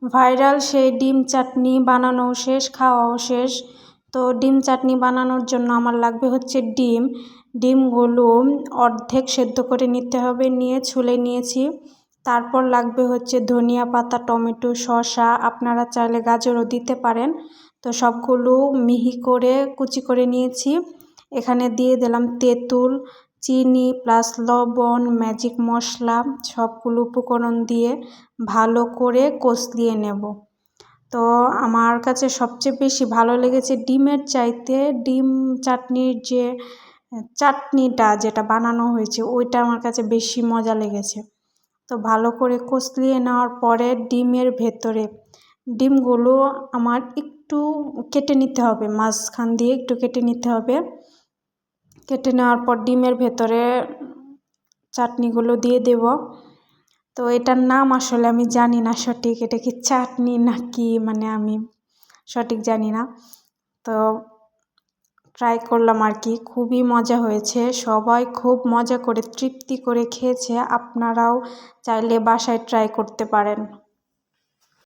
Viral সেই ডিম চাটনি বানানো শেষ, খাওয়াও শেষ। তো ডিম চাটনি বানানোর জন্য আমার লাগবে হচ্ছে ডিমগুলো অর্ধেক সেদ্ধ করে নিতে হবে, নিয়ে ছুলে নিয়েছি। তারপর লাগবে হচ্ছে ধনিয়া পাতা, টমেটো, শসা, আপনারা চাইলে গাজরও দিতে পারেন। তো সবগুলো মিহি করে কুচি করে নিয়েছি। এখানে দিয়ে দিলাম তেঁতুল, চিনি প্লাস লবণ, ম্যাজিক মশলা, সবগুলো উপকরণ দিয়ে ভালো করে কষিয়ে নেব। তো আমার কাছে সবচেয়ে বেশি ভালো লেগেছে ডিমের চাইতে ডিম চাটনির যে চাটনিটা যেটা বানানো হয়েছে ওইটা আমার কাছে বেশি মজা লেগেছে। তো ভালো করে কষিয়ে নেওয়ার পরে ডিমের ভেতরে ডিমগুলো আমার একটু কেটে নিতে হবে, মাঝখান দিয়ে একটু কেটে নিতে হবে। কেটে নেওয়ার পর ডিমের ভেতরে চাটনিগুলো দিয়ে দেব। তো এটার নাম আসলে আমি জানি না সঠিক, এটা কি চাটনি নাকি মানে আমি সঠিক জানি না। তো ট্রাই করলাম আর কি, খুবই মজা হয়েছে, সবাই খুব মজা করে তৃপ্তি করে খেয়েছে। আপনারাও চাইলে বাসায় ট্রাই করতে পারেন।